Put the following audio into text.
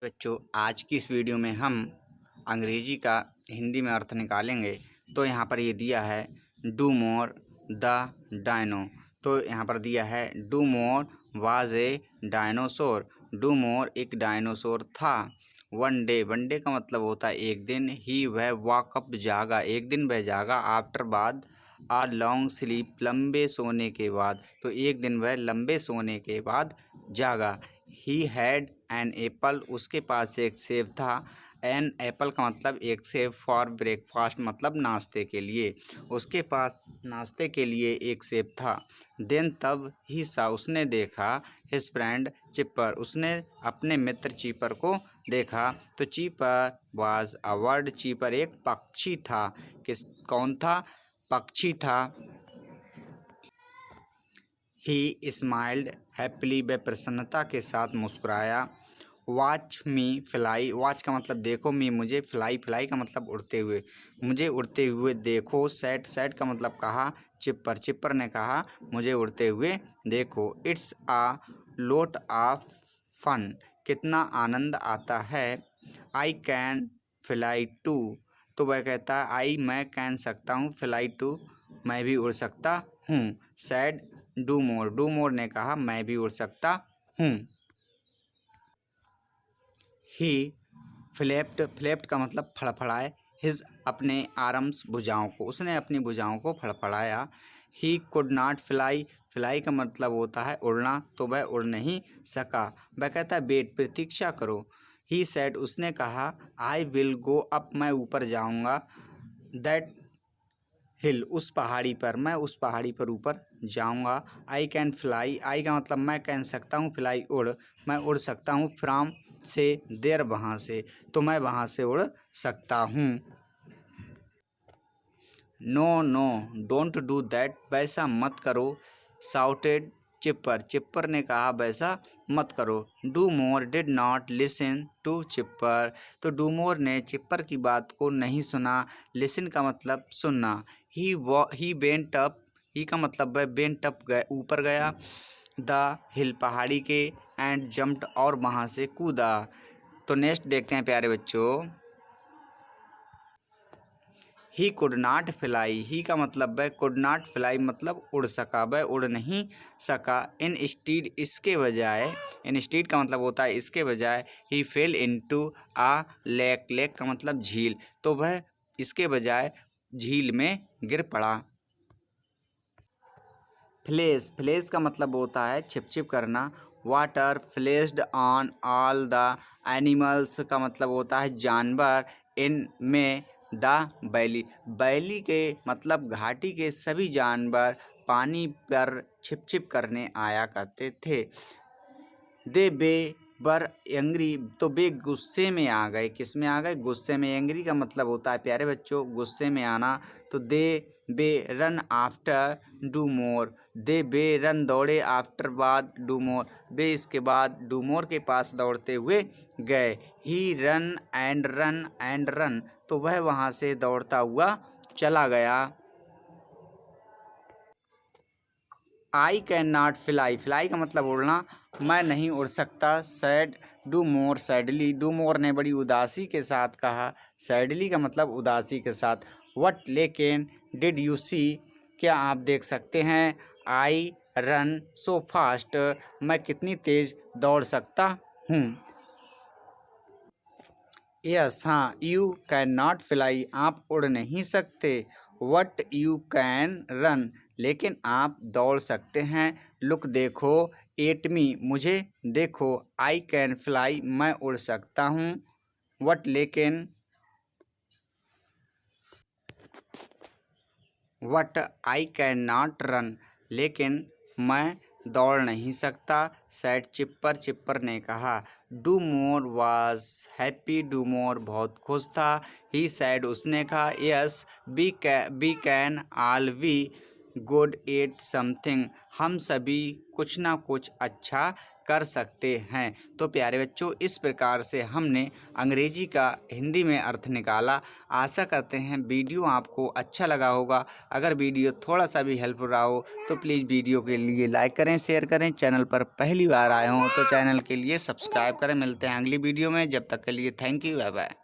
बच्चों, आज की इस वीडियो में हम अंग्रेजी का हिंदी में अर्थ निकालेंगे। तो यहाँ पर ये दिया है डू मोर द डायनो। तो यहाँ पर दिया है do more was a dinosaur. Do more एक डायनासोर था। वन डे का मतलब होता है एक दिन। ही वह वॉकअप जागा, एक दिन वह जागा। आफ्टर बाद आ लॉन्ग स्लीप लंबे सोने के बाद। तो एक दिन वह लंबे सोने के बाद जागा। ही हैड एन एप्पल, उसके पास एक सेब था। एन एप्पल का मतलब एक सेब। फॉर ब्रेकफास्ट मतलब नाश्ते के लिए, उसके पास नाश्ते के लिए एक सेब था। देन तब ही सा, उसने देखा। हिज फ्रेंड चिपर, उसने अपने मित्र चीपर को देखा। तो cheaper was a bird, cheaper एक पक्षी था। कौन था? पक्षी था। ही स्माइल्ड हैप्पीली, वह प्रसन्नता के साथ मुस्कुराया। वॉच मी फ्लाई, वॉच का मतलब देखो, मी मुझे, फ्लाई फ्लाई का मतलब उड़ते हुए, मुझे उड़ते हुए देखो। सैट का मतलब कहा। चिप्पर ने कहा मुझे उड़ते हुए देखो। It's a lot of fun, कितना आनंद आता है। आई कैन फ्लाई टू, तो वह कहता है आई मैं कैन सकता हूँ, फ्लाई टू मैं भी उड़ सकता हूँ। सैड डू मोर ने कहा मैं भी उड़ सकता हूँ। ही फ्लेप्ट का मतलब फड़फड़ाए। हिज अपने आर्म्स भुजाओं को, उसने अपनी भुजाओं को फड़फड़ाया। He could not fly, fly का मतलब होता है उड़ना, तो वह उड़ नहीं सका। वह कहता है वेट, प्रतीक्षा करो। ही सेड, उसने कहा आई विल गो अप, मैं ऊपर जाऊंगा। दैट हिल, उस पहाड़ी पर, मैं उस पहाड़ी पर ऊपर जाऊंगा। आई कैन फ्लाई, आई का मतलब मैं कैन सकता हूँ, फ्लाई उड़, मैं उड़ सकता हूँ। फ्राम से, देर वहाँ से, तो मैं वहाँ से उड़ सकता हूँ। No no don't do that, वैसा मत करो। साउटेड चिप्पर ने कहा वैसा मत करो। Do more did not listen to Chipper, तो डू मोर ने चिप्पर की बात को नहीं सुना। लिसन का मतलब सुनना। ही बेंट अप, ही का मतलब वह बेंट अप गए, ऊपर गया। द हिल, पहाड़ी के। एंड जम्प्ड, और वहाँ से कूदा। तो नेक्स्ट देखते हैं प्यारे बच्चों। ही कुड नाट फ्लाई, ही का मतलब वह, कुड नाट फ्लाई मतलब उड़ सका, वह उड़ नहीं सका। इन स्टीड, इसके बजाय, इन स्टीड का मतलब होता है इसके बजाय। ही फेल इनटू आ लेक, लेक का मतलब झील, तो वह इसके बजाय झील में गिर पड़ा। फ्लेश का मतलब होता है छिप करना। Water fleshed on all the animals का मतलब होता है जानवर। इन में द वैली के मतलब घाटी के सभी जानवर पानी पर छिप करने आया करते थे। दे बे बर एंग्री, तो बे गुस्से में आ गए। किस में आ गए? गुस्से में। एंग्री का मतलब होता है प्यारे बच्चों गुस्से में आना। तो they be run after do more, they be run दौड़े, आफ्टर बाद डू मोर, बे इसके बाद डू मोर के पास दौड़ते हुए गए। ही रन एंड रन, तो वह वहाँ से दौड़ता हुआ चला गया। आई कैन नॉट फ्लाई, फ्लाई का मतलब उड़ना, मैं नहीं उड़ सकता। Sad do more sadly, do more ने बड़ी उदासी के साथ कहा। सैडली का मतलब उदासी के साथ। वट लेकिन, डिड यू सी, क्या आप देख सकते हैं। आई रन सो फास्ट, मैं कितनी तेज दौड़ सकता हूँ। यस हाँ, यू कैन नॉट फ्लाई, आप उड़ नहीं सकते। वट यू कैन रन, लेकिन आप दौड़ सकते हैं। लुक देखो, एट मी मुझे देखो। आई कैन फ्लाई, मैं उड़ सकता हूँ। वट लेकिन, what I can not run, लेकिन मैं दौड़ नहीं सकता। सैड चिप्पर ने कहा। Do more was happy, do more बहुत खुश था। ही सैड, उसने कहा। Yes we can all we good at something, हम सभी कुछ ना कुछ अच्छा कर सकते हैं। तो प्यारे बच्चों, इस प्रकार से हमने अंग्रेजी का हिंदी में अर्थ निकाला। आशा करते हैं वीडियो आपको अच्छा लगा होगा। अगर वीडियो थोड़ा सा भी हेल्पफुल रहा हो तो प्लीज़ वीडियो के लिए लाइक करें, शेयर करें। चैनल पर पहली बार आए हों तो चैनल के लिए सब्सक्राइब करें। मिलते हैं अगली वीडियो में, जब तक के लिए थैंक यू, बाय बाय।